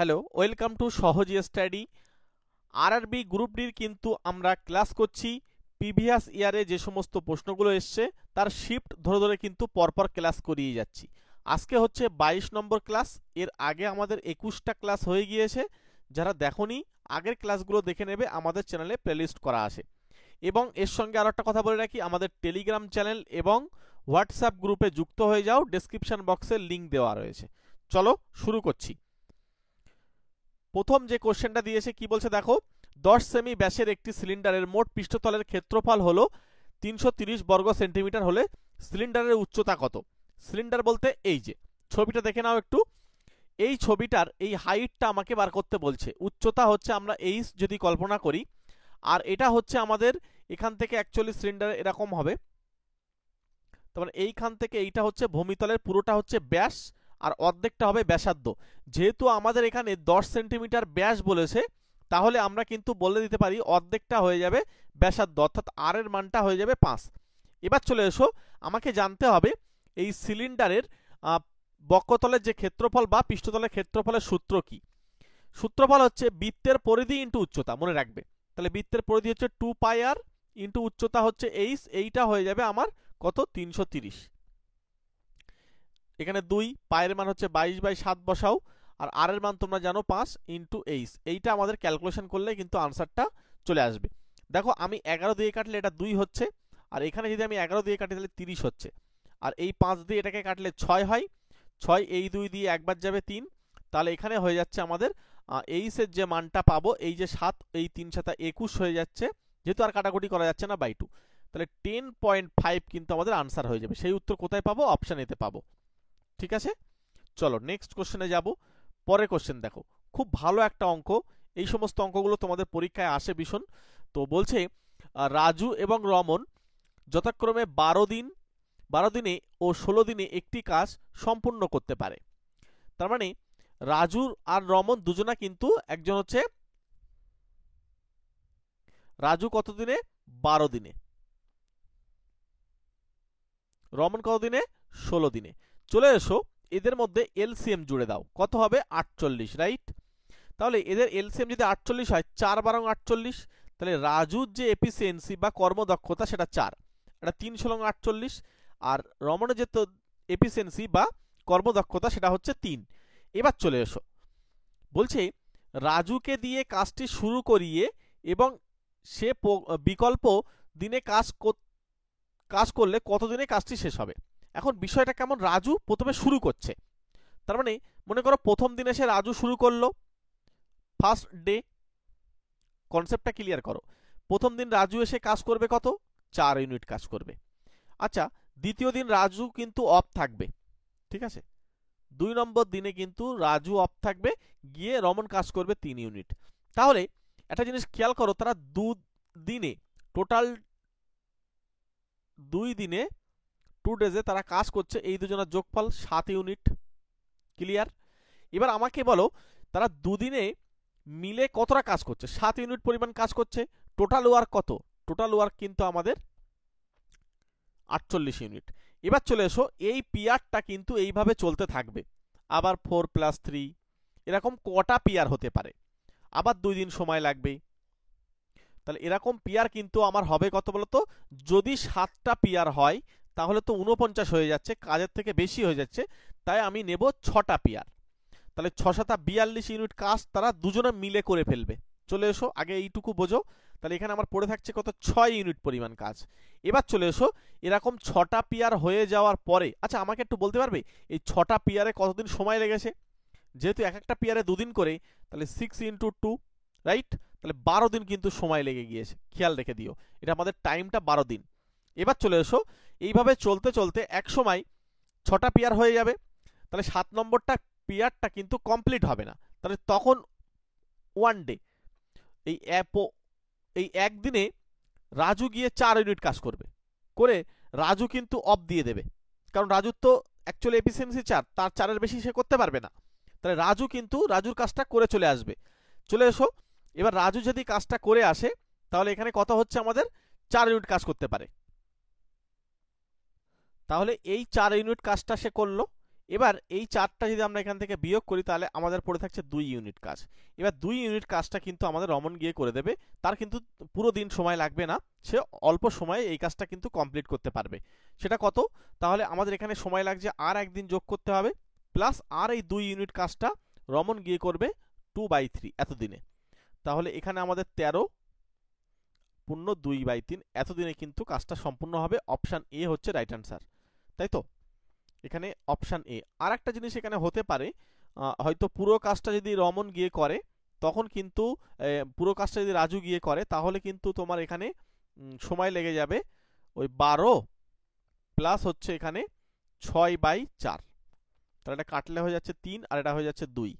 Hello, welcome to সহজ study. RRB group ডির কিন্তু আমরা ক্লাস করছি প্রিভিয়াস ইয়ারে যে সমস্ত প্রশ্নগুলো এসছে তার শিফট ধরে ধরে কিন্তু পরপর ক্লাস করিয়ে যাচ্ছি। আজকে হচ্ছে 22 নম্বর ক্লাস। এর আগে আমাদের 21টা ক্লাস হয়ে গিয়েছে। যারা দেখোনি আগের ক্লাসগুলো দেখে নেবে, আমাদের চ্যানেলে প্লেলিস্ট করা আছে। এবং এর সঙ্গে আরো একটা কথা বলে রাখি, আমাদের টেলিগ্রাম চ্যানেল এবং হোয়াটসঅ্যাপ গ্রুপে যুক্ত হয়ে যাও, ডেসক্রিপশন বক্সে লিঙ্ক দেওয়া রয়েছে। চলো শুরু করছি। প্রথম যে কোশ্চেনটা দিয়েছে কি বলছে দেখো, 10 সেমি ব্যাসের একটি সিলিন্ডারের মোট পৃষ্ঠতলের ক্ষেত্রফল হলো 330 বর্গ সেন্টিমিটার হলে সিলিন্ডারের উচ্চতা কত? সিলিন্ডার বলতে এই যে ছবিটা দেখে নাও একটু। এই ছবিটার এই হাইটটা আমাকে বার করতে বলছে। উচ্চতা হচ্ছে আমরা এইচ যদি কল্পনা করি, আর এটা হচ্ছে আমাদের এখান থেকে অ্যাকচুয়ালি সিলিন্ডার এরকম হবে। তার মানে এইখান থেকে এইটা হচ্ছে ভূমিতলের পুরোটা হচ্ছে ব্যাস, আর অর্ধেকটা হবে ব্যাসার্ধ। যেহেতু আমাদের এখানে 10 সেন্টিমিটার ব্যাস বলেছে, তাহলে আমরা কিন্তু বলে দিতে পারি অর্ধেকটা হয়ে যাবে ব্যাসার্ধ, অর্থাৎ আর এর মানটা হয়ে যাবে 5। এবার চলে এসো, আমাকে জানতে হবে এই সিলিন্ডারের বক্ষতলের যে ক্ষেত্রফল বা পৃষ্ঠতলের ক্ষেত্রফলের সূত্র কি। সূত্রফল হচ্ছে বৃত্তের পরিধি ইন্টু উচ্চতা, মনে রাখবে। তাহলে বৃত্তের পরিধি হচ্ছে 2πr ইন্টু উচ্চতা হচ্ছে এইচ, এইটা হয়ে যাবে আমার কত? 330। এখানে 2 পায়ের মান হচ্ছে 22/7 বসাও, আর আর এর মান তোমরা জানো 5 ইন্টু এইচ। এইটা আমাদের ক্যালকুলেশন করলে কিন্তু আনসারটা চলে আসবে। দেখো আমি 11 দিয়ে কাটলে এটা 2 হচ্ছে, আর এখানে যদি আমি 11 দিয়ে কাটি তাহলে 30 হচ্ছে, আর এই 5 দিয়ে এটাকে কাটলে 6 হয়। 6 এই 2 দিয়ে একবার যাবে 3, তাহলে এখানে হয়ে যাচ্ছে আমাদের এইচ এর যে মানটা পাবো, এই যে 7, এই 3 7 21 হয়ে যাচ্ছে, যেহেতু আর কাটাকুটি করা যাচ্ছে না, বাই 2। তাহলে 10.5 কিন্তু আমাদের আনসার হয়ে যাবে। সেই উত্তর কোথায় পাবো? অপশন এতে পাবো। ঠিক আছে, চলো নেক্সট কোশ্চেনে যাব। পরের কোশ্চেন দেখো, খুব ভালো একটা অঙ্ক। এই সমস্ত অঙ্কগুলো তোমাদের পরীক্ষায় আসে ভীষণ। তো বলছে রাজু এবং রমন যথাক্রমে 12 দিনে ও 16 দিনে একটি কাজ সম্পূর্ণ করতে পারে। তার মানে রাজু আর রমন দুজনা কিন্তু, একজন হচ্ছে রাজু কত দিনে? 12 দিনে। রমন কত দিনে? 16 দিনে। চলে এসো, এদের মধ্যে এলসিএম জুড়ে দাও, কত হবে? 48, রাইট? তাহলে এদের এলসিএম যদি 48 হয়, 4 বারং 48, তাহলে রাজুর যে এফিসিয়েন্সি বা কর্মদক্ষতা সেটা 4, এটা 3 × 48, আর রমনের যে এফিসিয়েন্সি বা কর্মদক্ষতা সেটা হচ্ছে 3। এবার চলে এসো, বলছে রাজুকে দিয়ে কাজটি শুরু করিয়ে এবং সে বিকল্প দিনে কাজ করলে কত দিনে কাজটি শেষ হবে। এখন বিষয়টা কেমন, রাজু প্রথমে শুরু করছে, তার মানে মনে করো প্রথম দিনে সে রাজু শুরু করলো, ফার্স্ট ডে। কনসেপ্টটা ক্লিয়ার করো। প্রথম দিন রাজু এসে কাজ করবে কত? 4 ইউনিট কাজ করবে। আচ্ছা, দ্বিতীয় দিন রাজু কিন্তু অফ থাকবে, ঠিক আছে। 2 নম্বর দিনে কিন্তু রাজু অফ থাকবে, গিয়ে রমন কাজ করবে 3 ইউনিট। তাহলে একটা জিনিস খেয়াল করো, তারা দিনে টোটাল 2 দিনে 2 ডেজে তারা কাজ করছে, এই দুজনের যোগফল 7 ইউনিট। ক্লিয়ার? এবার আমাকে বলো, তারা দুদিনে মিলে কতটা কাজ করছে? 7 ইউনিট পরিমাণ কাজ করছে। টোটাল ওয়ার্ক কত? টোটাল ওয়ার্ক কিন্তু আমাদের 48 ইউনিট। এবার চলে এসো, এই পিয়ারটা কিন্তু এইভাবে চলতে থাকবে, আবার 4 + 3, এরকম কটা পিয়ার হতে পারে, আবার 2 দিন সময় লাগবে। তাহলে এরকম পিয়ার কিন্তু আমার হবে কত বলতো? যদি 7টা পিয়ার হয় তাহলে তো 49 হয়ে যাচ্ছে, কাজের থেকে বেশি হয়ে যাচ্ছে, তাই আমি নেব 6টা পিয়ার। তাহলে 6 7 42 ইউনিট কাজ তারা দুজনে মিলে করে ফেলবে। চলে এসো, আগে এইটুকু বোঝো। তাহলে এখানে আমার পড়ে থাকছে কত? 6 ইউনিট পরিমাণ কাজ। এবার চলে এসো, এরকম 6টা পিয়ার হয়ে যাওয়ার পরে, আচ্ছা আমাকে একটু বলতে পারবে এই 6টা পিয়ারে কতদিন সময় লেগেছে? যেহেতু এক একটা পিয়ারে 2 দিন করে, তাহলে 6 × 2, রাইট? তাহলে 12 দিন কিন্তু সময় লেগে গিয়েছে, খেয়াল রেখে দিও, এটা আমাদের টাইমটা 12 দিন। এবার চলে এসো, এইভাবে চলতে চলতে এক সময় 6টা পিয়ার হয়ে যাবে, তাহলে 7 নম্বরটা পিয়ারটা কিন্তু কমপ্লিট হবে না। তাহলে তখন 1 ডে, এই একদিনে রাজু গিয়ে 4 ইউনিট কাজ করবে, করে রাজু কিন্তু অফ দিয়ে দেবে, কারণ রাজুর তো অ্যাকচুয়ালি এফিসিয়েন্সি 4, তার 4-এর বেশি সে করতে পারবে না। তাহলে রাজু কিন্তু রাজুর কাজটা করে চলে আসবে। চলে এসো, এবার রাজু যদি কাজটা করে আসে, তাহলে এখানে কত হচ্ছে আমাদের? 4 ইউনিট কাজ করতে পারে। তাহলে এই 4 ইউনিট কাজটা সে করলো। এবার এই 4টা যদি আমরা এখান থেকে বিয়োগ করি তাহলে আমাদের পড়ে থাকছে 2 ইউনিট কাজ। এবার 2 ইউনিট কাজটা কিন্তু আমাদের রমন গিয়ে করে দেবে, তার কিন্তু পুরো দিন সময় লাগবে না, সে অল্প সময়ে এই কাজটা কিন্তু কমপ্লিট করতে পারবে। সেটা কত? তাহলে আমাদের এখানে সময় লাগছে আর একদিন যোগ করতে হবে, প্লাস আর এই 2 ইউনিট কাজটা রমন গিয়ে করবে 2/3 এতদিনে। তাহলে এখানে আমাদের 13 পূর্ণ 2/3 এতদিনে কিন্তু কাজটা সম্পূর্ণ হবে। অপশান এ হচ্ছে রাইট অ্যান্সার, তাই তো? এখানে অপশান এ। আর একটা জিনিস এখানে হতে পারে, হয়তো পুরো কাজটা যদি রমন গিয়ে করে তখন কিন্তু পুরো কাজটা যদি রাজু গিয়ে করে তাহলে কিন্তু তোমার এখানে সময় লেগে যাবে ওই 12 প্লাস হচ্ছে এখানে 6/4, তাহলে এটা কাটলে হয়ে যাচ্ছে 3 আর এটা হয়ে যাচ্ছে 2,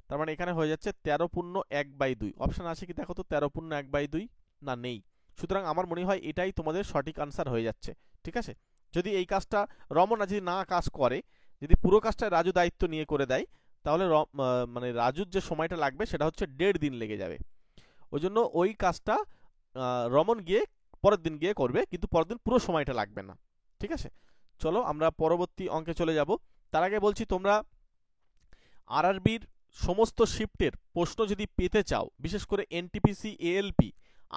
তার মানে এখানে হয়ে যাচ্ছে 13 পূর্ণ 1/2। অপশান আছে কি দেখো তো, 13 পূর্ণ 1/2 না, নেই। সুতরাং আমার মনে হয় এটাই তোমাদের সঠিক আনসার হয়ে যাচ্ছে, ঠিক আছে? যদি এই কাজটা রমন যদি না কাজ করে, যদি পুরো কাজটা রাজু দায়িত্ব নিয়ে করে দেয়, তাহলে মানে রাজুর যে সময়টা লাগবে সেটা হচ্ছে 1.5 দিন লেগে যাবে। ওই জন্য ওই কাজটা রমন গিয়ে পরের দিন গিয়ে করবে, কিন্তু পরের দিন পুরো সময়টা লাগবে না, ঠিক আছে? চলো আমরা পরবর্তী অঙ্কে চলে যাব। তার আগে বলছি, তোমরা আরআরবির সমস্ত শিফটের প্রশ্ন যদি পেতে চাও, বিশেষ করে এনটিপিসি, এএলপি,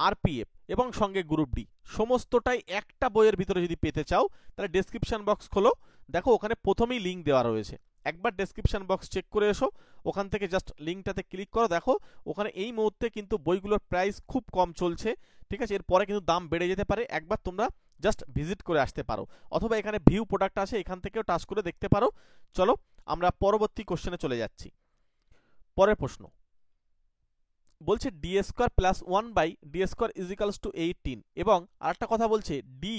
আরপিএফ এবং সঙ্গে গ্রুপ ডি সমস্তটাই একটা বইয়ের ভিতরে যদি পেতে চাও, তাহলে ডেসক্রিপশন বক্স খোলো, দেখো ওখানে প্রথমেই লিঙ্ক দেওয়া রয়েছে। একবার ডেসক্রিপশন বক্স চেক করে এসো, ওখান থেকে জাস্ট লিঙ্কটাতে ক্লিক করো, দেখো ওখানে এই মুহূর্তে কিন্তু বইগুলোর প্রাইস খুব কম চলছে, ঠিক আছে? এরপরে কিন্তু দাম বেড়ে যেতে পারে, একবার তোমরা জাস্ট ভিজিট করে আসতে পারো, অথবা এখানে ভিউ প্রোডাক্ট আছে, এখান থেকেও টাচ করে দেখতে পারো। চলো আমরা পরবর্তী কোশ্চেনে চলে যাচ্ছি। পরের প্রশ্ন বলছে D square plus 1/d square is equals two 18, এবং আরেকটা কথা বলছে ডি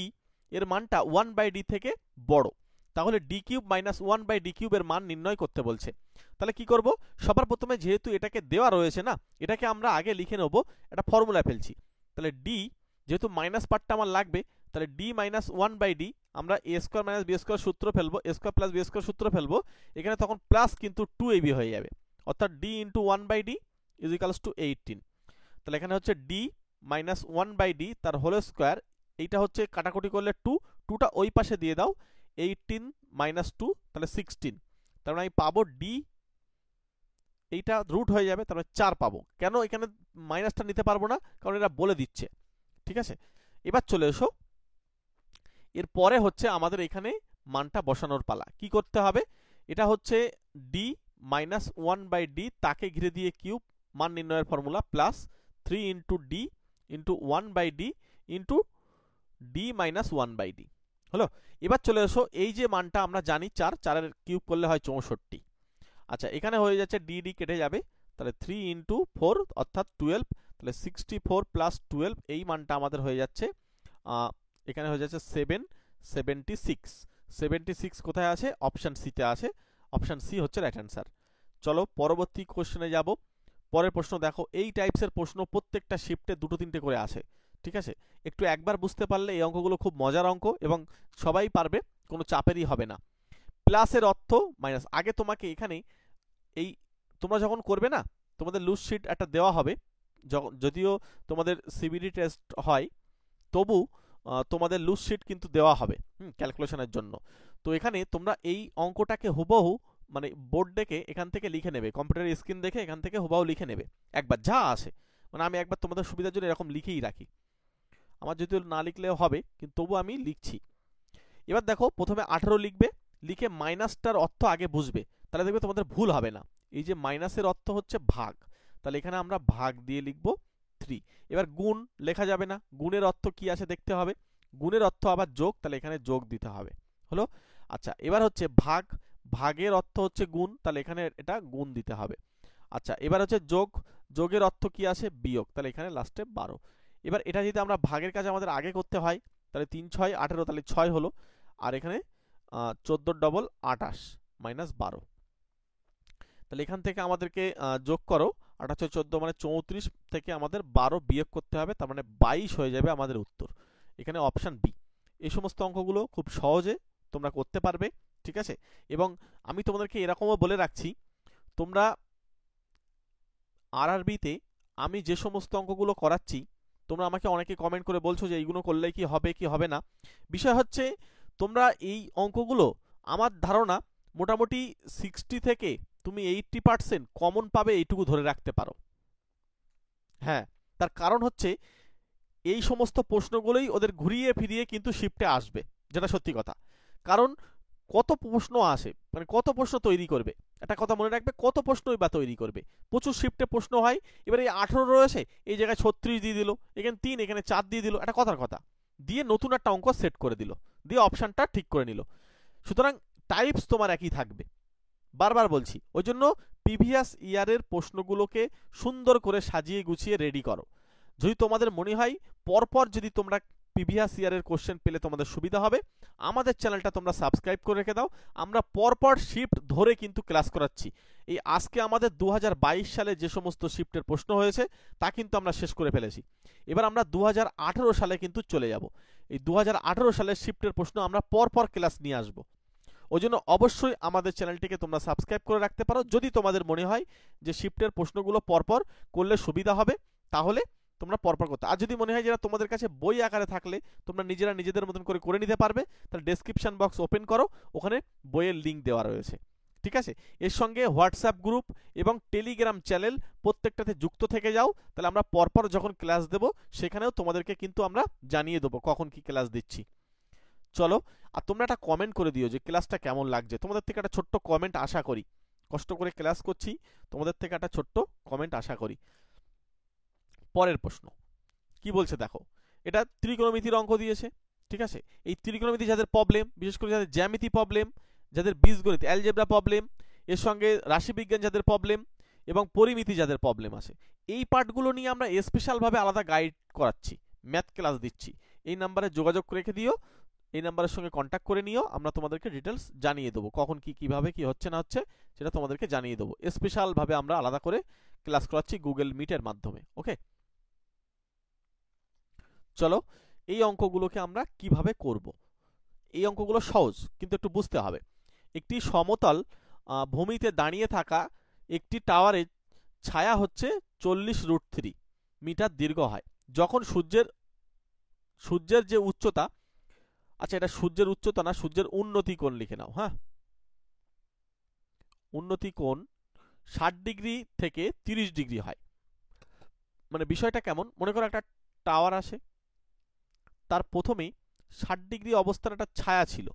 এর মানটা 1/d থেকে বড়, তাহলে D cube minus 1/d cube এর মান নির্ণয় করতে বলছে। তাহলে কি করব? সবার প্রথমে যেহেতু এটাকে দেওয়া রয়েছে না, এটাকে আমরা আগে লিখে নেব, একটা ফর্মুলা ফেলছি। তাহলে ডি, যেহেতু মাইনাস পার্টটা আমার লাগবে, তাহলে ডি মাইনাস 1/d আমরা এ স্কোয়ার মাইনাস বি স্কোয়ার সূত্র ফেলবো, এ স্কোয়ার প্লাস বি স্কোয়ার সূত্র ফেলবো, এখানে তখন প্লাস কিন্তু 2ab হয়ে যাবে, অর্থাৎ D into 1/d is equals two 18। তাহলে এখানে হচ্ছে ডি মাইনাস 1/d তার হোল স্কোয়ার, এইটা হচ্ছে কাটাকুটি করলে 2টা ওই পাশে দিয়ে দাও, 18 মাইনাস 2 তাহলে 16, তার মানে আমি পাবো ডি, এইটা রুট হয়ে যাবে, তাহলে 4 পাবো। কেন এখানে মাইনাসটা নিতে পারবো না? কারণ এটা বলে দিচ্ছে, ঠিক আছে? এবার চলে এসো, এরপরে হচ্ছে আমাদের এখানে মানটা বসানোর পালা। কি করতে হবে? এটা হচ্ছে ডি মাইনাস 1/d তাকে ঘিরে দিয়ে কিউব, মান নির্ণয়ের formula, plus 3 into D into 1/d into D minus 1/d হলো। এবার চলে এসো, এই যে মানটা আমরা জানি 4 এর কিউব করলে হয় 64। আচ্ছা, এখানে হয়ে যাচ্ছে ডি ডি কেটে যাবে, তাহলে 3 ইন্টু 4 অর্থাৎ 12, তাহলে 64 প্লাস 12 এই মানটা আমাদের হয়ে যাচ্ছে, এখানে হয়ে যাচ্ছে 76 কোথায় আছে? অপশান সিতে আছে, অপশান সি হচ্ছে রাইট অ্যান্সার। চলো পরবর্তী কোশ্চেনে যাব। পরের প্রশ্ন দেখো, এই টাইপসের প্রশ্ন প্রত্যেকটা শিফটে 2-3টে করে আসে, ঠিক আছে? একটু একবার বুঝতে পারলে এই অঙ্কগুলো খুব মজার অঙ্ক এবং সবাই পারবে, কোনো চাপেরই হবে না। প্লাসের অর্থ মাইনাস, আগে তোমাকে এখানে এই তোমরা যখন করবে না, তোমাদের লুজ শিট একটা দেওয়া হবে, যদিও তোমাদের সিবিডি টেস্ট হয়, তবু তোমাদের লুজ শিট কিন্তু দেওয়া হবে ক্যালকুলেশনের জন্য। তো এখানে তোমরা এই অঙ্কটাকে হুবহু মানে বোর্ড দেখে এখান থেকে লিখে নেবে, কম্পিউটারের স্ক্রিন দেখে এখান থেকে হুবহু লিখে নেবে একবার যা আসে। মানে আমি একবার তোমাদের সুবিধার জন্য এরকম লিখেই রাখি, আমার যদিও না লিখলেও হবে, কিন্তু তবু আমি লিখছি। এবার দেখো, প্রথমে 18 লিখবে, লিখে মাইনাসটার অর্থ আগে বুঝবে, তাহলে দেখবে তোমাদের ভুল হবে না। এই যে মাইনাসের অর্থ হচ্ছে ভাগ, তাহলে এখানে আমরা ভাগ দিয়ে লিখবো 3। এবার গুণ লেখা যাবে না, গুণের অর্থ কি আছে দেখতে হবে, গুণের অর্থ আবার যোগ, তাহলে এখানে যোগ দিতে হবে, হলো। আচ্ছা, এবার হচ্ছে ভাগ, ভাগের অর্থ হচ্ছে গুণ, তাহলে এখানে এটা গুণ দিতে হবে। আচ্ছা, এবার হচ্ছে যোগ, যোগের অর্থ কি আছে? বিয়োগ, তাহলে এখানে লাস্টে 12। এবার এটা যদি আমরা ভাগের কাজ আমাদের আগে করতে হয়, তাহলে 3 6 18, তাহলে 6 হলো, আর এখানে 14 ডবল 28 মাইনাস 12, তাহলে এখান থেকে আমাদেরকে যোগ করো, 28 14 মানে 34 থেকে আমাদের 12 বিয়োগ করতে হবে, তার মানে 22 হয়ে যাবে আমাদের উত্তর। এখানে অপশান বি। এই সমস্ত অঙ্কগুলো খুব সহজে তোমরা করতে পারবে, ঠিক আছে? এবং আমি তোমাদেরকে এরকমও বলে রাখছি, তোমরা আরআরবিতে আমি যে সমস্ত অঙ্কগুলো করাচ্ছি, তোমরা আমাকে অনেকে কমেন্ট করে বলছো যে এইগুলো করলে কি হবে কি হবে না। বিষয় হচ্ছে, তোমরা এই অঙ্কগুলো আমার ধারণা মোটামুটি 60 থেকে তুমি 80% কমন পাবে, এইটুকু ধরে রাখতে পারো। হ্যাঁ, তার কারণ হচ্ছে এই সমস্ত প্রশ্নগুলোই ওদের ঘুরিয়ে ফিরিয়ে কিন্তু শিফটে আসবে, যেটা সত্যি কথা। কারণ কত প্রশ্ন আসে, মানে কত প্রশ্ন তৈরি করবে, একটা কথা মনে রাখবে, কত প্রশ্নই বা তৈরি করবে। প্রচুর শিফটে প্রশ্ন হয়। এবার এই 18 রয়েছে, এই জায়গায় 36 দিয়ে দিল, এখানে 3, এখানে 4 দিয়ে দিল, একটা কথার কথা দিয়ে নতুন একটা অঙ্ক সেট করে দিল, দিয়ে অপশানটা ঠিক করে নিল। সুতরাং টাইপস তোমার একই থাকবে, বারবার বলছি। ওই জন্য প্রিভিয়াস ইয়ারের প্রশ্নগুলোকে সুন্দর করে সাজিয়ে গুছিয়ে রেডি করো। যদি তোমাদের মনে হয় পরপর যদি তোমরা প্রিভিয়াস ইয়ারের কোশ্চেন পেলে তোমাদের সুবিধা হবে, আমাদের চ্যানেলটা তোমরা সাবস্ক্রাইব করে রেখে দাও। আমরা পরপর শিফট ধরে কিন্তু ক্লাস করাচ্ছি। এই আজকে আমাদের 2022 সালে যে সমস্ত শিফটের প্রশ্ন হয়েছে তা কিন্তু আমরা শেষ করে ফেলেছি। এবার আমরা 2018 সালে কিন্তু চলে যাব। এই 2018 সালের শিফটের প্রশ্ন আমরা পরপর ক্লাস নিয়ে আসবো। ওই জন্য অবশ্যই আমাদের চ্যানেলটিকে তোমরা সাবস্ক্রাইব করে রাখতে পারো। যদি তোমাদের মনে হয় যে শিফটের প্রশ্নগুলো পরপর করলে সুবিধা হবে, তাহলে তোমরা পরপর করতে। আর যদি মনে হয় যেটা তোমাদের কাছে বই আকারে থাকলে তোমরা নিজেরা নিজেদের মতন করে নিতে পারবে, তাহলে ডেসক্রিপশন বক্স ওপেন করো, ওখানে বইয়ের লিঙ্ক দেওয়া রয়েছে। ঠিক আছে, এর সঙ্গে হোয়াটসঅ্যাপ গ্রুপ এবং টেলিগ্রাম চ্যানেল প্রত্যেকটাতে যুক্ত থেকে যাও। তাহলে আমরা পরপর যখন ক্লাস দেব সেখানেও তোমাদেরকে কিন্তু আমরা জানিয়ে দেবো কখন কি ক্লাস দিচ্ছি। চলো, আর তোমরা একটা কমেন্ট করে দিও যে ক্লাসটা কেমন লাগছে। তোমাদের থেকে একটা ছোট্ট কমেন্ট আশা করি, কষ্ট করে ক্লাস করছি, তোমাদের থেকে একটা ছোট্ট কমেন্ট আশা করি। পরের প্রশ্ন কি বলছে দেখো, এটা ত্রিকোণমিতির অঙ্ক দিয়েছে। ঠিক আছে, এই ত্রিকোণমিতি যাদের প্রবলেম, বিশেষ করে যাদের জ্যামিতি প্রবলেম, যাদের বীজগণিত অ্যালজেব্রা প্রবলেম, এর সঙ্গে রাশিবিজ্ঞান যাদের প্রবলেম এবং পরিমিতি যাদের প্রবলেম আছে, এই পার্টগুলো নিয়ে আমরা স্পেশালভাবে আলাদা গাইড করাচ্ছি, ম্যাথ ক্লাস দিচ্ছি। এই নাম্বারে যোগাযোগ রেখে দিও, এই নাম্বারের সঙ্গে কন্ট্যাক্ট করে নিও, আমরা তোমাদেরকে ডিটেলস জানিয়ে দেবো কখন কি কিভাবে কি হচ্ছে না হচ্ছে, সেটা তোমাদেরকে জানিয়ে দেবো। স্পেশালভাবে আমরা আলাদা করে ক্লাস করাচ্ছি গুগল মিটের মাধ্যমে। ওকে, চলো এই অঙ্কগুলোকে আমরা কিভাবে করব। এই অঙ্কগুলো সহজ, কিন্তু একটু বুঝতে হবে। একটি সমতল ভূমিতে দাঁড়িয়ে থাকা একটি টাওয়ারের ছায়া হচ্ছে 40√3 মিটার দীর্ঘ হয়। যখন সূর্যের যে উচ্চতা, আচ্ছা এটা সূর্যের উচ্চতা না, সূর্যের উন্নতি কোণ লিখে নাও। হ্যাঁ, উন্নতি কোণ 60 ডিগ্রি থেকে 30 ডিগ্রি হয়। মানে বিষয়টা কেমন, মনে করো একটা টাওয়ার আছে, তার প্রথমেই 60 ডিগ্রি অবস্থান একটা ছায়া ছিল।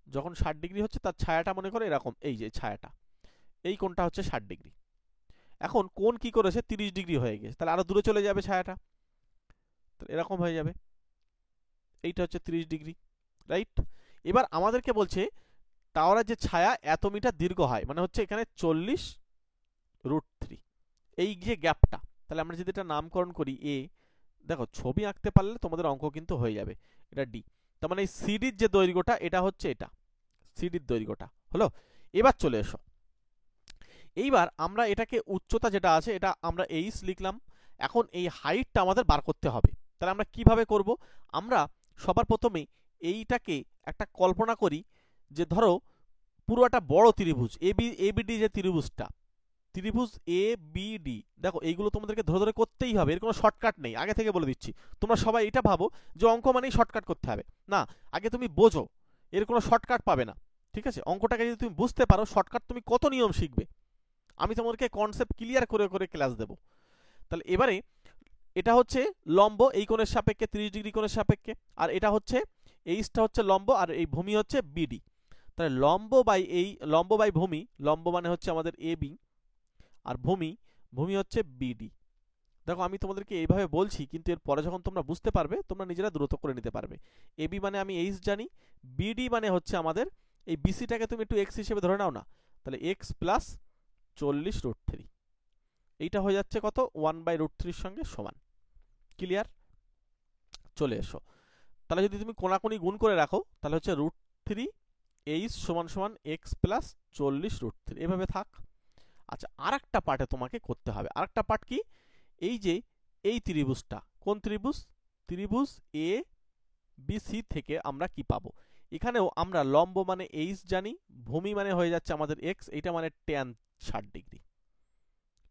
যখন 60 ডিগ্রি হচ্ছে তার ছায়াটা মনে করো এরকম, এই যে ছায়াটা, এই কোণটা হচ্ছে 60 ডিগ্রি। এখন কোণ কি করেছে, 30 ডিগ্রি হয়ে গেছে, তাহলে আরো দূরে চলে যাবে ছায়াটা, এরকম হয়ে যাবে। এইটা হচ্ছে 30 ডিগ্রি, রাইট। এবার আমাদেরকে বলছে টাওয়ারের যে ছায়া এত মিটার দীর্ঘ হয়, মানে হচ্ছে এখানে 40√3, এই যে গ্যাপটা। তাহলে আমরা যদি এটা নামকরণ করি এ, দেখো ছবি আঁকতে পারলে তোমাদের অঙ্ক কিন্তু হয়ে যাবে। এটা ডি, তার মানে এই সিডির যে দৈর্ঘ্যটা এটা হচ্ছে এটা, সিডির দৈর্ঘ্যটা হলো। এবার চলে এসো, এইবার আমরা এটাকে উচ্চতা যেটা আছে এটা আমরা এইচ লিখলাম। এখন এই হাইটটা আমাদের বার করতে হবে। তাহলে আমরা কিভাবে করব, আমরা সবার প্রথমে এইটাকে একটা কল্পনা করি যে ধরো পুরো একটা বড় ত্রিভুজ এবিডি, যে ত্রিভুজটা, ত্রিভুজ এ বি ডি, দেখো এইগুলো তোমাদেরকে ধরে ধরে করতেই হবে, এর কোনো শর্টকাট নেই, আগে থেকে বলে দিচ্ছি। তোমরা সবাই এটা ভাবো যে অঙ্ক মানেই শর্টকাট করতে হবে, না, আগে তুমি বোঝো এর কোনো শর্টকাট পাবে না। ঠিক আছে, অঙ্কটাকে যদি তুমি বুঝতে পারো, শর্টকাট তুমি কত নিয়ম শিখবে, আমি তোমাদেরকে কনসেপ্ট ক্লিয়ার করে করে ক্লাস দেব। তাহলে এবারে এটা হচ্ছে লম্ব, এই কোণের সাপেক্ষে 30 ডিগ্রি কোণের সাপেক্ষে, আর এটা হচ্ছে এইচটা হচ্ছে লম্ব, আর এই ভূমি হচ্ছে বিডি। তাহলে লম্ব বাই ভূমি, লম্ব মানে হচ্ছে আমাদের এ বি, আর ভূমি হচ্ছে বিডি। দেখো আমি তোমাদেরকে এইভাবে বলছি, কিন্তু এর পরে যখন তোমরা বুঝতে পারবে তোমরা নিজেরা দ্রুত করে নিতে পারবে। এবি মানে আমি এইচ জানি, বিডি মানে হচ্ছে আমাদের এই বিসিটাকে তুমি একটু এক্স হিসেবে ধরে নাও না, তাহলে এক্স প্লাস 40√3, এইটা হয়ে যাচ্ছে কত, 1/√3 সঙ্গে সমান। ক্লিয়ার, চলে এসো। তাহলে যদি তুমি কোনাকুনি গুণ করে রাখো, তাহলে হচ্ছে √3 এইচ সমান সমান এক্স প্লাস 40√3, এভাবে থাক। আচ্ছা, আর একটা পার্টে তোমাকে করতে হবে। আর একটা পার্ট কি, এই যে এই ত্রিভুজটা, কোন ত্রিভুজ, ত্রিভুজ এ বি সি থেকে আমরা কি পাবো, এখানেও আমরা লম্ব মানে এইচ জানি, ভূমি মানে হয়ে যাচ্ছে আমাদের এক্স, এইটা মানে ট্যান 60 ডিগ্রি।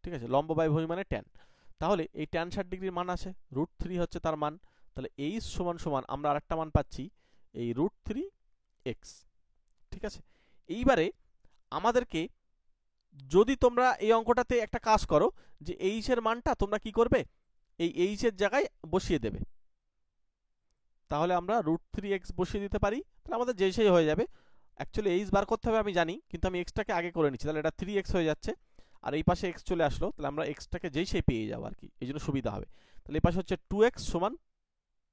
ঠিক আছে, লম্ব বাই ভূমি মানে ট্যান। তাহলে এই ট্যান 60 ডিগ্রির মান আছে, √3 হচ্ছে তার মান। তাহলে এইচ সমান সমান আমরা আরেকটা মান পাচ্ছি, এই √3 এক্স। ঠিক আছে, এইবারে আমাদেরকে যদি তোমরা এই অঙ্কটাতে একটা কাজ করো যে এইচ এর মানটা তোমরা কি করবে, এই এইচ এর জায়গায় বসিয়ে দেবে, তাহলে আমরা √3x বসিয়ে দিতে পারি, তাহলে আমাদের যেই সেই হয়ে যাবে। অ্যাকচুয়ালি এইচ বার করতে হবে আমি জানি, কিন্তু আমি এক্সটাকে আগে করে নিচ্ছি, তাহলে এটা 3x হয়ে যাচ্ছে, আর এই পাশে x চলে আসলো, তাহলে আমরা এক্সটাকে যেই সেই পেয়ে যাবো আর কি, এই জন্য সুবিধা হবে। তাহলে এই পাশে হচ্ছে 2x সমান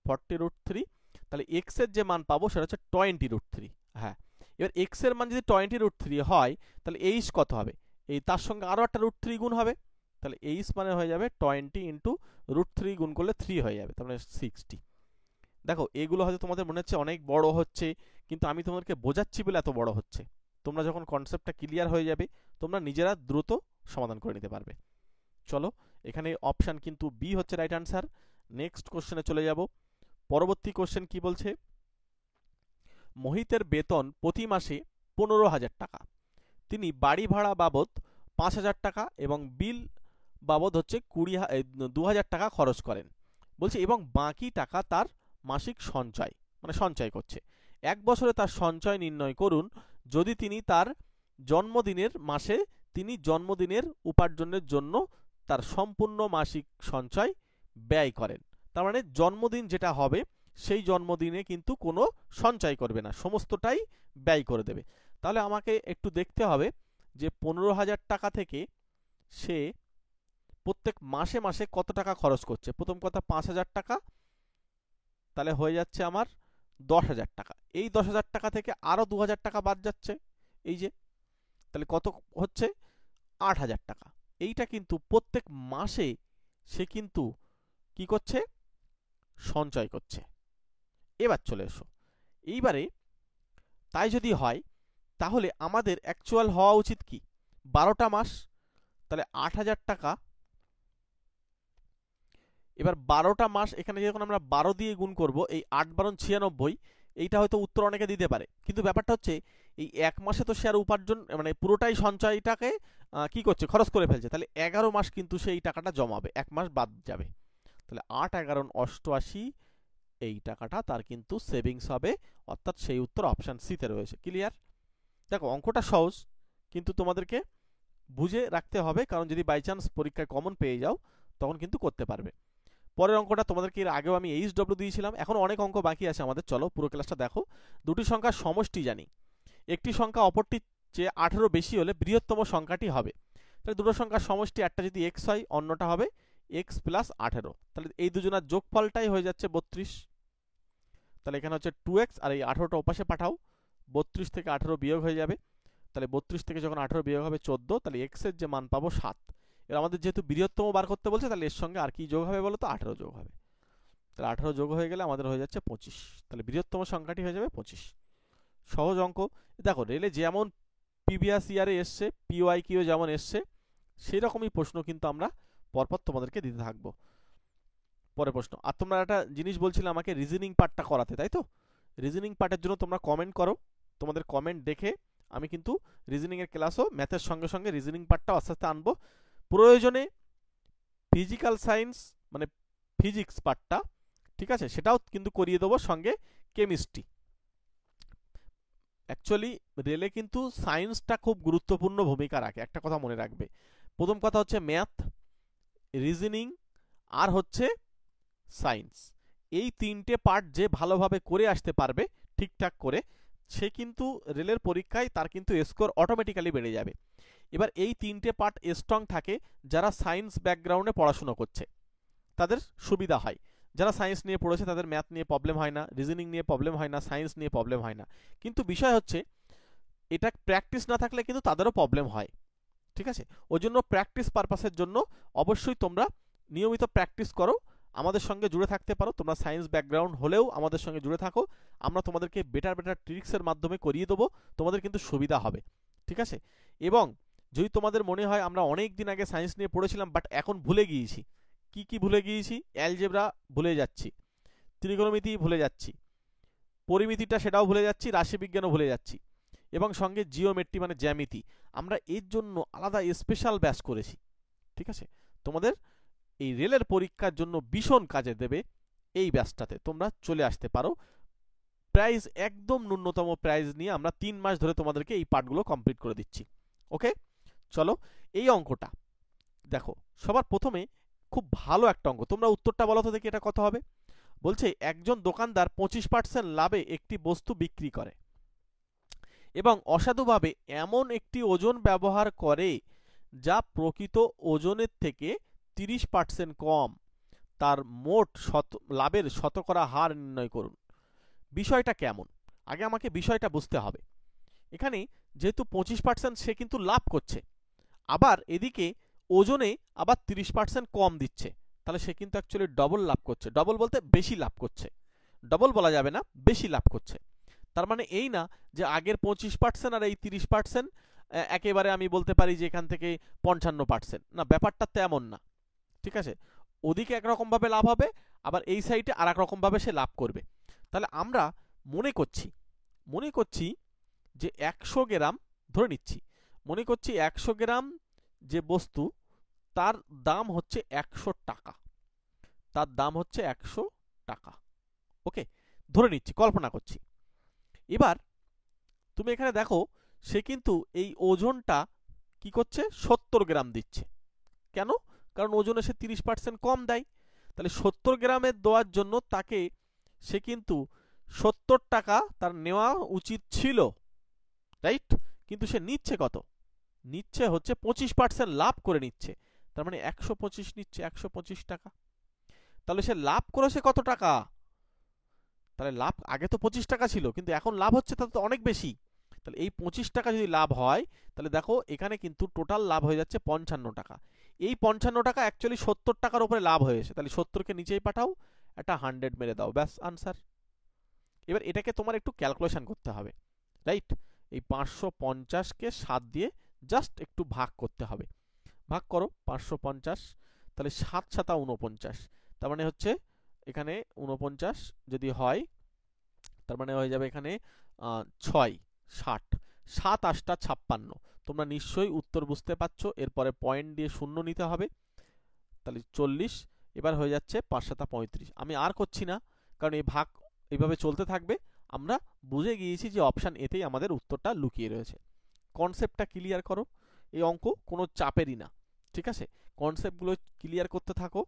40√3, তাহলে x এর যে মান পাবো সেটা হচ্ছে 20√3। হ্যাঁ, এবার x এর মান যদি 20√3 হয় তাহলে h কত হবে, এই তার সঙ্গে আরো একটা √3 গুণ হবে, তাহলে h মানে হয়ে যাবে 20 ইন্টু √3 গুণ করলে 3 হয়ে যাবে, তার মানে 60। দেখো এগুলো হয়তো তোমাদের মনে হচ্ছে অনেক বড় হচ্ছে, কিন্তু আমি তোমাদেরকে বোঝাচ্ছি বলে এত বড় হচ্ছে। তোমরা যখন কনসেপ্টটা ক্লিয়ার হয়ে যাবে তোমরা নিজেরা দ্রুত সমাধান করে নিতে পারবে। চলো, এখানে অপশান কিন্তু বি হচ্ছে রাইট আনসার। নেক্সট কোশ্চেনে চলে যাব। পরবর্তী কোশ্চেন কি বলছে, মোহিতের বেতন প্রতি মাসে 15,000 টাকা, তিনি বাড়ি ভাড়া বাবদ 5,000 টাকা এবং বিল বাবদ হচ্ছে 2,000 টাকা খরচ করেন, বলছে এবং বাকি টাকা তার মাসিক সঞ্চয়, মানে সঞ্চয় করছে। এক বছরে তার সঞ্চয় নির্ণয় করুন যদি তিনি তার জন্মদিনের মাসে তিনি জন্মদিনের উপার্জনের জন্য তার সম্পূর্ণ মাসিক সঞ্চয় ব্যয় করেন। তার মানে জন্মদিন যেটা হবে সেই জন্মদিনে কিন্তু কোনো সঞ্চয় করবে না, সমস্তটাই ব্যয় করে দেবে। তাহলে আমাকে একটু দেখতে হবে যে 15,000 টাকা থেকে সে প্রত্যেক মাসে মাসে কত টাকা খরচ করছে। প্রথম কথা 5,000 টাকা, তাহলে হয়ে যাচ্ছে আমার 10,000 টাকা। এই 10,000 টাকা থেকে আরো 2,000 টাকা বাদ যাচ্ছে, এই যে, তাহলে কত হচ্ছে 8,000 টাকা। এইটা কিন্তু প্রত্যেক মাসে সে কিন্তু কি করছে, সঞ্চয় করছে। এবার চলে এসো, এইবারে তাই যদি হয় তাহলে আমাদের অ্যাকচুয়াল হওয়া উচিত কি, 12টা মাস, তাহলে 8,000 টাকা। এবার 12টা মাস, এখানে যখন আমরা 12 দিয়ে গুণ করব, এই 8 12 96, এইটা হয়তো উত্তর অনেকে দিতে পারে, কিন্তু ব্যাপারটা হচ্ছে এই এক মাসে তো সে আর উপার্জন মানে পুরোটাই সঞ্চয়টাকে কি করছে, খরচ করে ফেলছে, তাহলে 11 মাস কিন্তু সেই টাকাটা জমাবে, এক মাস বাদ যাবে, তাহলে 8 11 88, এই টাকাটা তার কিন্তু সেভিংস হবে, অর্থাৎ সেই উত্তর অপশন সিতে রয়েছে। ক্লিয়ার? দেখো অঙ্কটা সহজ, কিন্তু তোমাদেরকে বুঝে রাখতে হবে, কারণ যদি বাই চান্স পরীক্ষায় কমন পেয়ে যাও তখন কিন্তু করতে পারবে। পরের অঙ্কটা তোমাদেরকে এর আগেও আমি HW দিয়েছিলাম, এখন অনেক অঙ্ক বাকি আছে আমাদের, চলো পুরো ক্লাসটা দেখো। দুটি সংখ্যার সমষ্টি জানি, একটি সংখ্যা অপরটির চেয়ে 18 বেশি হলে বৃহত্তম সংখ্যাটি হবে। তাহলে দুটো সংখ্যার সমষ্টি, একটা যদি x হয় অন্যটা হবে x প্লাস 18, তাহলে এই দুজনের যোগফলটাই হয়ে যাচ্ছে 32। তাহলে এখানে হচ্ছে 2x, আর এই 18টা ওপাশে পাঠাও, 32 থেকে 18 বিয়োগ হয়ে যাবে, তাহলে 32 থেকে যখন 18 বিয়োগ হবে 14, তাহলে x এর যে মান পাবো 7। এর আমাদের যেহেতু বৃহত্তম বার করতে বলছে, তাহলে এর সঙ্গে আর কি যোগ হবে বলো তো, 18 যোগ হবে, তাহলে 18 যোগ হয়ে গেলে আমাদের হয়ে যাচ্ছে 25, তাহলে বৃহত্তম সংখ্যাটি হয়ে যাবে 25। সহজ অঙ্ক। দেখো রেলে যেমন প্রিভিয়াস ইয়ারে এসছে, PYQ যেমন এসছে, সেই রকমই প্রশ্ন কিন্তু আমরা পরপর তোমাদেরকে দিতে থাকবো। পরে প্রশ্ন, আর তোমরা একটা জিনিস বলছিলে আমাকে রিজনিং পার্টটা করাতে, তাই তো? রিজনিং পার্টের জন্য তোমরা কমেন্ট করো, তোমাদের কমেন্ট দেখে আমি কিন্তু রিজনিং এর ক্লাসও ম্যাথের সঙ্গে সঙ্গে রিজনিং পার্টটাও আস্তে আস্তে আনবো। প্রয়োজনে ফিজিক্যাল সায়েন্স মানে ফিজিক্স পার্টটা, ঠিক আছে, সেটাও কিন্তু করিয়ে দেবো, সঙ্গে কেমিস্ট্রি। অ্যাকচুয়ালি রেলে কিন্তু সায়েন্সটা খুব গুরুত্বপূর্ণ ভূমিকা রাখে, একটা কথা মনে রাখবে। প্রথম কথা হচ্ছে ম্যাথ, রিজনিং আর হচ্ছে সায়েন্স, এই তিনটে পার্ট যে ভালোভাবে করে আসতে পারবে ঠিকঠাক করে, সে কিন্তু রেলের পরীক্ষায় তার কিন্তু স্কোর অটোমেটিক্যালি বেড়ে যাবে। এবার এই তিনটে পার্ট স্ট্রং থাকে যারা সায়েন্স ব্যাকগ্রাউন্ডে পড়াশুনো করছে, তাদের সুবিধা হয়। যারা সায়েন্স নিয়ে পড়েছে তাদের ম্যাথ নিয়ে প্রবলেম হয় না, রিজনিং নিয়ে প্রবলেম হয় না, সায়েন্স নিয়ে প্রবলেম হয় না। কিন্তু বিষয় হচ্ছে এটা প্র্যাকটিস না থাকলে কিন্তু তাদেরও প্রবলেম হয়, ঠিক আছে? ওই জন্য প্র্যাকটিস পারপাসের জন্য অবশ্যই তোমরা নিয়মিত প্র্যাকটিস করো, আমাদের সঙ্গে জুড়ে থাকতে পারো। তোমরা সায়েন্স ব্যাকগ্রাউন্ড হলেও আমাদের সঙ্গে জুড়ে থাকো, আমরা তোমাদেরকে বেটার বেটার ট্রিক্সের মাধ্যমে করিয়ে দেবো, তোমাদের কিন্তু সুবিধা হবে, ঠিক আছে? এবং যদি তোমাদের মনে হয় আমরা অনেক দিন আগে সায়েন্স নিয়ে পড়েছিলাম বাট এখন ভুলে গিয়েছি, কি কি ভুলে গিয়েছি, অ্যালজেব্রা ভুলে যাচ্ছি, ত্রিকোণমিতি ভুলে যাচ্ছি, পরিমিতিটা সেটাও ভুলে যাচ্ছি, রাশিবিজ্ঞানও ভুলে যাচ্ছি, এবং সঙ্গে জিওমেট্রি মানে জ্যামিতি, আমরা এর জন্য আলাদা স্পেশাল ব্যাচ করেছি, ঠিক আছে? তোমাদের এই রেলের পরীক্ষার জন্য ভীষণ কাজে দেবে এই ব্যাচটাতে, তোমরা চলে আসতে পারো। প্রাইস একদম ন্যূনতম প্রাইস নিয়ে আমরা 3 মাস ধরে তোমাদেরকে এই পার্টগুলো কমপ্লিট করে দিচ্ছি। ওকে, চলো এই অঙ্কটা দেখো। সবার প্রথমে খুব ভালো একটা অঙ্ক, তোমরা উত্তরটা বলো তো দেখি এটা কত হবে। বলছে একজন দোকানদার 25% লাভে একটি বস্তু বিক্রি করে এবং অসাধুভাবে এমন একটি ওজন ব্যবহার করে যা প্রকৃত ওজনের থেকে 30% কম। তার মোট লাভের শতকরা হার নির্ণয় করুন। বিষয়টা কেমন, আগে আমাকে বিষয়টা বুঝতে হবে। এখানে যেহেতু 25% সে কিন্তু লাভ করছে, আবার এদিকে ওজনে আবার 30% কম দিচ্ছে, তাহলে সে কিন্তু অ্যাকচুয়ালি ডবল লাভ করছে। ডবল বলতে বেশি লাভ করছে, ডবল বলা যাবে না, বেশি লাভ করছে। তার মানে এই না যে আগের 25% আর এই 30% একেবারে আমি বলতে পারি যে এখান থেকে 55%, না, ব্যাপারটা তেমন না। ঠিক আছে, ওদিকে একরকম ভাবে লাভ হবে, আবার এই সাইডে আর এক রকম ভাবে সে লাভ করবে। তাহলে আমরা মনে করছি যে 100 গ্রাম ধরে নিচ্ছি, মনে করছি 100 গ্রাম যে বস্তু তার দাম হচ্ছে 100 টাকা, তার দাম হচ্ছে 100 টাকা। ওকে, ধরে নিচ্ছি, কল্পনা করছি। এবার তুমি এখানে দেখো সে কিন্তু এই ওজনটা কি করছে, 70 গ্রাম দিচ্ছে। কেন? কারণ ওজনে সে 30% কম দেয়। তাহলে 70 গ্রামের দেওয়ার জন্য তাকে সে কিন্তু 70 টাকা তার নেওয়া উচিত ছিল, রাইট? কিন্তু সে নিচ্ছে কত? নিচ্ছে হচ্ছে 25% লাভ করে নিচ্ছে। তার মানে 125 নিচ্ছে, 125 টাকা। তাহলে সে লাভ করেছে কত টাকা? তাহলে লাভ আগে তো 25 টাকা ছিল, কিন্তু এখন লাভ হচ্ছে তাতে তো অনেক বেশি। তাহলে এই 25 টাকা যদি লাভ হয়, তাহলে দেখো এখানে কিন্তু টোটাল লাভ হয়ে যাচ্ছে 55 টাকা। এই 55 টাকা অ্যাকচুয়ালি 70 টাকার উপরে লাভ হয়েছে, তাহলে 70কে নিচেই পাঠাও, একটা 100 মেরে দাও, ব্যাস আনসার। এবার এটাকে তোমার একটু ক্যালকুলেশন করতে হবে, রাইট? এই 550কে 7 দিয়ে জাস্ট একটু ভাগ করতে হবে। ভাগ করো 550, তাহলে 7 7 49, তার মানে হচ্ছে এখানে 49 যদি হয়, তার মানে হয়ে যাবে এখানে 6 60, 7 8 56। তোমরা নিশ্চয়ই উত্তর বুঝতে পারছো। এরপরে পয়েন্ট দিয়ে শূন্য নিতে হবে, তাহলে 40। এবার হয়ে যাচ্ছে 5 7 35। আমি আর করছি না, কারণ এই ভাগ এইভাবে চলতে থাকবে। আমরা বুঝে গিয়েছি যে অপশান এতেই আমাদের উত্তরটা লুকিয়ে রয়েছে। কনসেপ্টটা ক্লিয়ার করো, এই অঙ্ক কোনো চাপেরই না, ঠিক আছে? কনসেপ্টগুলো ক্লিয়ার করতে থাকো,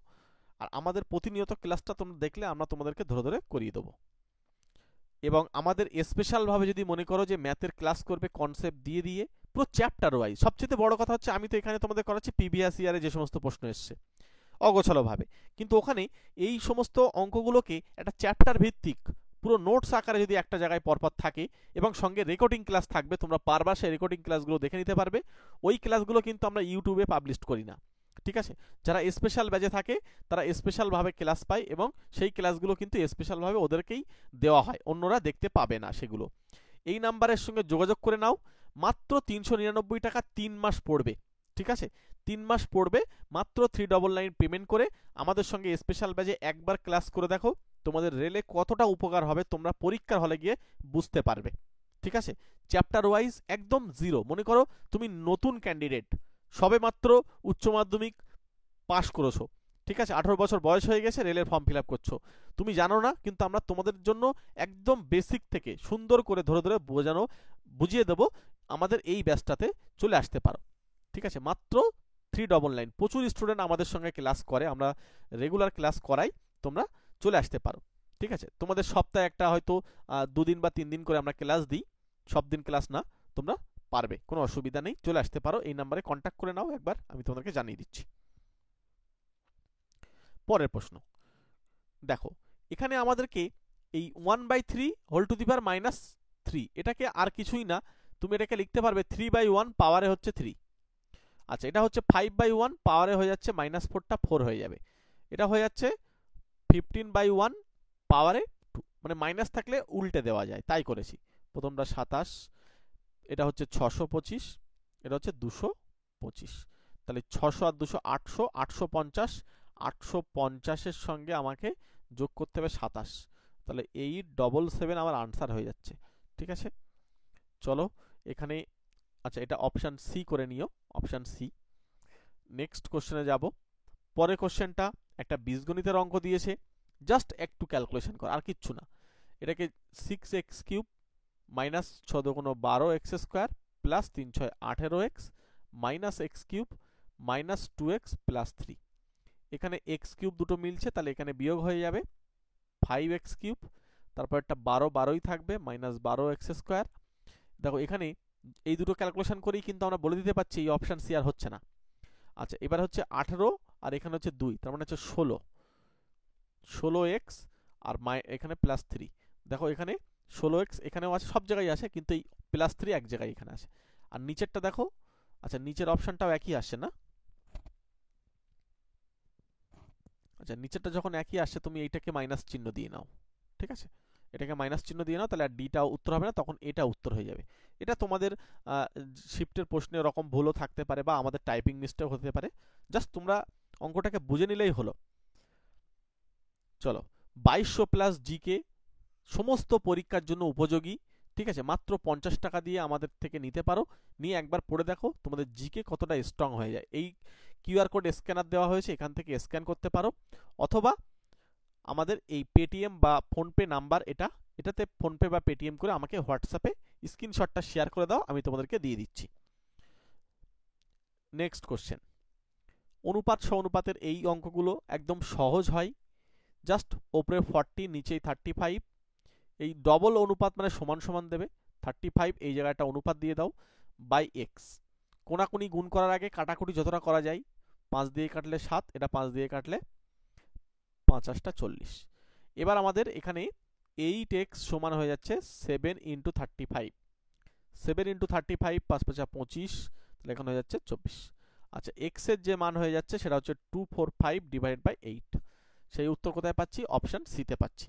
আর আমাদের প্রতিনিয়ত ক্লাসটা তোমরা দেখলে আমরা তোমাদেরকে ধরে ধরে করিয়ে দেবো। এবং আমাদের স্পেশালভাবে যদি মনে করো যে ম্যাথের ক্লাস করবে কনসেপ্ট দিয়ে দিয়ে পুরো চ্যাপ্টার ওয়াইজ, সবচেয়ে বড় কথা হচ্ছে আমি তো এখানে তোমাদের করাচ্ছি প্রিভিয়াস ইয়ারে যে সমস্ত প্রশ্ন এসছে অগোছালোভাবে, কিন্তু ওখানে এই সমস্ত অঙ্কগুলোকে একটা চ্যাপ্টার ভিত্তিক পুরো নোটস আকারে যদি একটা জায়গায় পরপর থাকে এবং সঙ্গে রেকর্ডিং ক্লাস থাকবে, তোমরা বারবার সেই রেকর্ডিং ক্লাসগুলো দেখে নিতে পারবে। ওই ক্লাসগুলো কিন্তু আমরা ইউটিউবে পাবলিশ করি না, ঠিক আছে? যারা স্পেশাল ব্যাচে থাকে তারা স্পেশালভাবে ক্লাস পায় এবং সেই ক্লাসগুলো কিন্তু স্পেশালভাবে ওদেরকেই দেওয়া হয়, অন্যরা দেখতে পাবে না সেগুলো। এই নাম্বারের সঙ্গে যোগাযোগ করে নাও, মাত্র 399 টাকা 3 মাস পড়বে, ঠিক আছে? 3 মাস পড়বে মাত্র 399 পেমেন্ট করে আমাদের সঙ্গে স্পেশাল ব্যাচে একবার ক্লাস করে দেখো, তোমাদের রেলে কতটা উপকার হবে তোমরা পরীক্ষার হলে গিয়ে বুঝতে পারবে, ঠিক আছে? চ্যাপ্টার ওয়াইজ একদম জিরো। মনে করো তুমি নতুন ক্যান্ডিডেট, সবে মাত্র উচ্চ মাধ্যমিক পাশ করেছো, ঠিক আছে? 18 বছর বয়স হয়ে গেছে, রেলের ফর্ম ফিল আপ করছো, তুমি জানো না, কিন্তু আমরা তোমাদের জন্য একদম বেসিক থেকে সুন্দর করে ধরে ধরে বুঝিয়ে দেবো। আমাদের এই ব্যাচটাতে চলে আসতে পারো, ঠিক আছে? মাত্র 399। প্রচুর স্টুডেন্ট আমাদের সঙ্গে ক্লাস করে, আমরা রেগুলার ক্লাস করাই, তোমরা চলে আসতে পারো, ঠিক আছে? তোমাদের সপ্তাহে একটা হয়তো 2 দিন বা 3 দিন করে আমরা ক্লাস দিই, সব দিন ক্লাস না, তোমরা পারবে, কোনো অসুবিধা নেই, চলে আসতে পারো। এই নাম্বারে কন্ট্যাক্ট করে নাও, একবার আমি তোমাদেরকে জানিয়ে দিচ্ছি। পরের প্রশ্ন দেখো, এখানে আমাদেরকে এই 1/3 হোল টু দি পাওয়ার -3, এটাকে আর কিছুই না, তুমি এটাকে লিখতে পারবে 3/1 পাওয়ারে হচ্ছে 3। আচ্ছা, এটা হচ্ছে 5/1 পাওয়ারে হয়ে যাচ্ছে -4টা 4 হয়ে যাবে। এটা হয়ে যাচ্ছে 15/1 পাওয়ারে 2, মানে মাইনাস থাকলে উল্টে দেওয়া যায়, তাই করেছি। প্রথমটা 27, এটা হচ্ছে 625, এটা হচ্ছে 225। তাহলে 600 আর 200 800, 850, 850-এর সঙ্গে আমাকে যোগ করতে হবে 27, তাহলে 877 আমার আনসার হয়ে যাচ্ছে, ঠিক আছে? চলো এখানে, আচ্ছা এটা অপশান সি করে নিও, অপশান সি। নেক্সট কোশ্চেনে যাব। পরের কোশ্চেনটা একটা বীজগণিতের অঙ্ক দিয়েছে, জাস্ট একটু ক্যালকুলেশন কর, আর কিচ্ছু না। এটাকে 6x³ মাইনাস 6 দুগুণ 12x² plus 3 6 18x minus x³ minus 2x plus 3। এখানে x³ দুটো মিলছে, তাহলে এখানে বিয়োগ হয়ে যাবে 5x³, তারপর একটা 12 12ই থাকবে মাইনাস 12x²। দেখো এখানে এই দুটো ক্যালকুলেশন করেই কিন্তু আমরা বলে দিতে পারছি এই অপশন সি আর হচ্ছে না। আচ্ছা, এবার হচ্ছে 18 আর এখানে হচ্ছে 2, তার মানে হচ্ছে 16x আর এখানে প্লাস 3। দেখো এখানে 16x এখানেও আছে, সব জায়গায় আছে, কিন্তু এই প্লাস 3 এক জায়গায় এখানে আছে। আর নিচেরটা দেখো, আচ্ছা নিচের অপশনটাও একই আসছে না? আচ্ছা, নিচেরটা যখন একই আসছে তুমি এইটাকে মাইনাস চিহ্ন দিয়ে নাও, ঠিক আছে? এটাকে মাইনাস চিহ্ন দিয়ে নাও, তাহলে আর ডিটাও উত্তর হবে না, তখন এটা উত্তর হয়ে যাবে। এটা তোমাদের শিফটের প্রশ্নে এরকম ভুলও থাকতে পারে বা আমাদের টাইপিং মিস্টেক হতে পারে, জাস্ট তোমরা অঙ্কটাকে বুঝে নিলেই হলো। চলো, 2200 প্লাস জিকে সমস্ত পরীক্ষার জন্য উপযোগী, ঠিক আছে? মাত্র 50 টাকা দিয়ে আমাদের থেকে নিতে পারো, নিয়ে একবার পড়ে দেখো তোমাদের জিকে কতটা স্ট্রং হয়ে যায়। এই কিউআর কোড স্ক্যানার দেওয়া হয়েছে, এখান থেকে স্ক্যান করতে পারো, অথবা আমাদের এই পেটিএম বা ফোনপে নাম্বার, এটাতে ফোনপে বা পেটিএম করে আমাকে হোয়াটসঅ্যাপে স্ক্রিনশটটা শেয়ার করে দাও, আমি তোমাদেরকে দিয়ে দিচ্ছি। নেক্সট কোশ্চেন, অনুপাত সমানুপাতের এই অঙ্কগুলো একদম সহজ হয়, জাস্ট ওপরে 40 নিচেই 35। এই ডবল অনুপাত মানে সমান সমান দেবে, 35 এই জায়গাটা অনুপাত দিয়ে দাও বাই এক্স। কোনাকুনি গুণ করার আগে কাটাকুটি যতটা করা যায়, 5 দিয়ে কাটলে 7, এটা 5 দিয়ে কাটলে 5 8 40। এবার আমাদের এখানে 8x সমান হয়ে যাচ্ছে 7 × 35, 7 × 35 5 5 25, তাহলে এখানে হয়ে যাচ্ছে 24। আচ্ছা, x এর যে মান হয়ে যাচ্ছে সেটা হচ্ছে 245 ডিভাইডেড বাই 8। সেই উত্তর কোথায় পাচ্ছি? অপশন সি তে পাচ্ছি,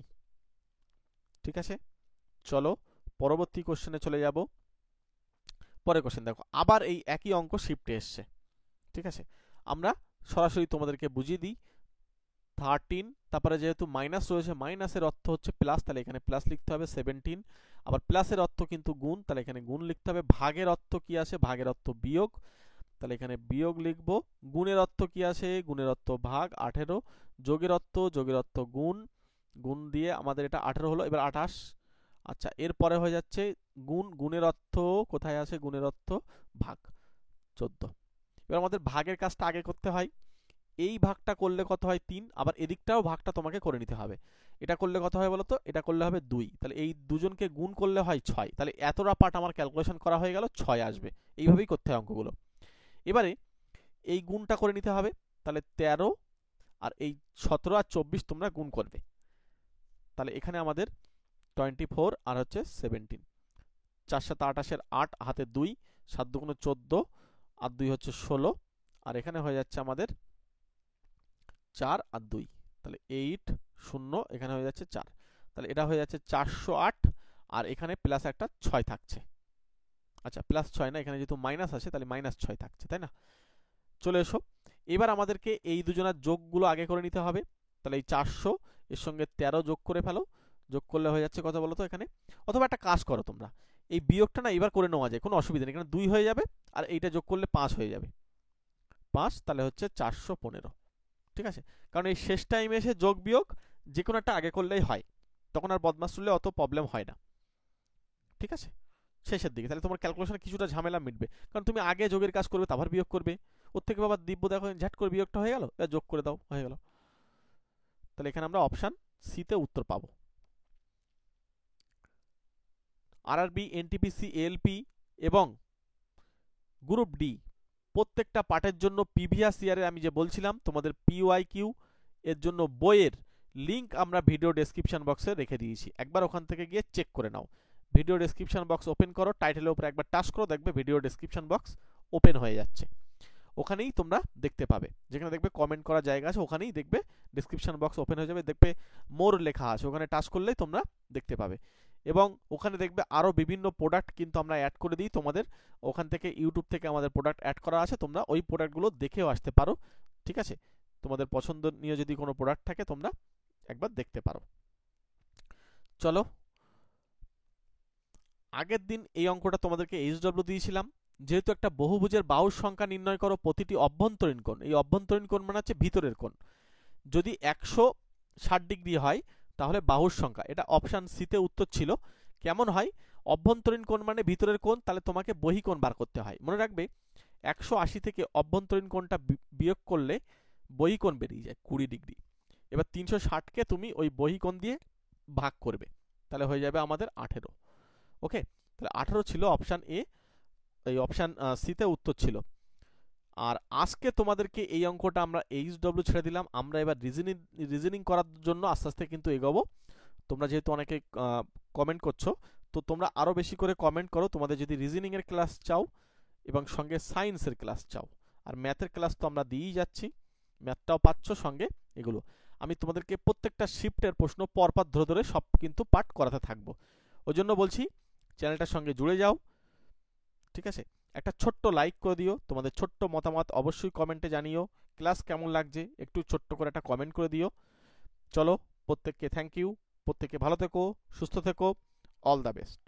ঠিক আছে? চলো পরবর্তী কোশ্চেনে চলে যাব। পরের কোশ্চেন দেখো, আবার এই একই অঙ্ক শিফটে এসছে, ঠিক আছে? আমরা সরাসরি তোমাদেরকে বুঝিয়ে দিই। 13, তারপরে যেহেতু মাইনাস রয়েছে, মাইনাসের অর্থ হচ্ছে প্লাস, তাহলে এখানে প্লাস লিখতে হবে। 17, আবার প্লাসের অর্থ কিন্তু গুণ, তাহলে এখানে গুণ লিখতে হবে। ভাগের অর্থ কি আসে? ভাগের অর্থ বিয়োগ, তাহলে এখানে বিয়োগ লিখবো। গুণের অর্থ কি আসে? গুণের অর্থ ভাগ। 18, যোগের অর্থ গুণ, গুণ দিয়ে আমাদের এটা 18 হলো। এবার 28। আচ্ছা, এরপরে হয়ে যাচ্ছে গুণ, গুণের অর্থ কোথায় আছে? গুণের অর্থ ভাগ, 14। এবার আমাদের ভাগের কাজটা আগে করতে হয়। এই ভাগটা করলে কত হয়? 3। আবার এদিকটাও ভাগটা তোমাকে করে নিতে হবে। এটা করলে কত হয় বলো তো? এটা করলে হবে 2, তাহলে এই দুজনকে গুণ করলে হয় 6, তাহলে এতটা পার্ট আমার ক্যালকুলেশন করা হয়ে গেল, 6 আসবে। এইভাবেই করতে হয় অঙ্কগুলো। এবারে এই গুণটা করে নিতে হবে, তাহলে 13 আর এই 17 আর 24 তোমরা গুণ করবে, তাহলে এখানে আমাদের 24 আর হচ্ছে 17, 4 7 28 8 হাতে 2, 7 2 14 আর 2 হচ্ছে 16, আর এখানে হয়ে যাচ্ছে আমাদের 4 আর 2, তাহলে 8 0, এখানে হয়ে যাচ্ছে 4, তাহলে এটা হয়ে যাচ্ছে 408, আর এখানে প্লাস একটা 6 থাকছে। আচ্ছা, প্লাস 6 না, এখানে যেহেতু মাইনাস আছে তাহলে মাইনাস 6 থাকছে, তাই না? চলে এসো, এবার আমাদেরকে এই দুজনের যোগগুলো আগে করে নিতে হবে। তাহলে এই 400 এর সঙ্গে 13 যোগ করে ফেলো, যোগ করলে হয়ে যাচ্ছে কত বলো তো এখানে? অথবা একটা কাজ করো তোমরা, এই বিয়োগটা না এবার করে নেওয়া যায়, কোনো অসুবিধা নেই, এখানে 2 হয়ে যাবে, আর এইটা যোগ করলে 5 হয়ে যাবে, 5, তাহলে হচ্ছে 415, ঠিক আছে? কারণ এই শেষ টাইমে এসে যোগ বিয়োগ যে কোনো একটা আগে করলেই হয়, তখন আর বদমাশ তুললে অত প্রবলেম হয় না, ঠিক আছে? শেষের দিকে তাহলে তোমার ক্যালকুলেশনে কিছুটা ঝামেলা মিটবে, কারণ তুমি আগে যোগের কাজ করবে, তারপর বিয়োগ করবে। ওর থেকে বাবা দিব্য দেখো ঝাট করে বিয়োগটা হয়ে গেল, যোগ করে দাও, হয়ে গেল। তাহলে এখানে আমরা অপশন সি তে উত্তর পাবো। আরআরবি, এনটিপিসি, এএলপি এবং গ্রুপ ডি প্রত্যেকটা পার্টের জন্য প্রিভিয়াস ইয়ারের আমি যে বলছিলাম তোমাদের পিওয়াইকিউ এর জন্য বইয়ের লিংক আমরা ভিডিও ডেসক্রিপশন বক্সে রেখে দিয়েছি, একবার ওখান থেকে গিয়ে চেক করে নাও। ভিডিও ডেসক্রিপশন বক্স ওপেন করো, টাইটেলের উপরে একবার টাচ করো, দেখবে ভিডিও ডেসক্রিপশন বক্স ওপেন হয়ে যাচ্ছে। ওখানেই তোমরা দেখতে পাবে, যেখানে দেখবে কমেন্ট করার জায়গা আছে, ওখানেই দেখবে ডেসক্রিপশন বক্স ওপেন হয়ে যাবে, দেখবে মোর লেখা আছে, ওখানে টাচ করলেই তোমরা দেখতে পাবে। এবং ওখানে দেখবে আরও বিভিন্ন প্রোডাক্ট কিন্তু আমরা অ্যাড করে দিই তোমাদের, ওখান থেকে ইউটিউব থেকে আমাদের প্রোডাক্ট অ্যাড করা আছে, তোমরা ওই প্রোডাক্টগুলো দেখেও আসতে পারো, ঠিক আছে? তোমাদের পছন্দনীয় যদি কোনো প্রোডাক্ট থাকে তোমরা একবার দেখতে পারো। চলো, আগের দিন এই অঙ্কটা তোমাদেরকে এইচডব্লিউ দিয়েছিলাম, যেহেতু একটা বহুভুজের বাহুর সংখ্যা নির্ণয় করো প্রতিটি অভ্যন্তরীণ কোণ, এই অভ্যন্তরীণ কোণ মানে হচ্ছে ভিতরের কোণ, যদি 160 ডিগ্রি হয় তাহলে বাহুর সংখ্যা, এটা অপশান সিতে উত্তর ছিল। কেমন হয়? অভ্যন্তরীণ কোণ মানে ভিতরের কোণ, তাহলে তোমাকে বহিকোণ বার করতে হয়। মনে রাখবে 180 থেকে অভ্যন্তরীণ কোণটা বিয়োগ করলে বহিকোণ বেরিয়ে যায় 20 ডিগ্রি। এবার 360কে তুমি ওই বহিকোণ দিয়ে ভাগ করবে, তাহলে হয়ে যাবে আমাদের 18। ওকে, তাহলে 18 ছিল অপশান এ, এই অপশান সিতে উত্তর ছিল। আর আজকে তোমাদেরকে এই অঙ্কটা আমরা এইচডব্লিউ ছেড়ে দিলাম। আমরা এবার রিজনিং করার জন্য আস্তে আস্তে কিন্তু এগোবো। তোমরা যেহেতু অনেকে কমেন্ট করছো, তো তোমরা আরও বেশি করে কমেন্ট করো তোমাদের যদি রিজনিংয়ের ক্লাস চাও এবং সঙ্গে সায়েন্সের ক্লাস চাও। আর ম্যাথের ক্লাস তো আমরা দিয়েই যাচ্ছি, ম্যাথটাও পাচ্ছ সঙ্গে। এগুলো আমি তোমাদেরকে প্রত্যেকটা শিফটের প্রশ্ন পরপর ধরে ধরে সব কিন্তু পাঠ করাতে থাকবো। ওই জন্য বলছি চ্যানেলটার সঙ্গে জুড়ে যাও, ঠিক আছে? একটা ছোট্ট লাইক করে দিও, তোমাদের ছোট্ট মতামত অবশ্যই কমেন্টে জানিও। ক্লাস কেমন লাগছে একটু ছোট্ট করে একটা কমেন্ট করে দিও। চলো, প্রত্যেককে থ্যাংক ইউ, প্রত্যেকে ভালো থেকো, সুস্থ থেকো, অল দ্য বেস্ট।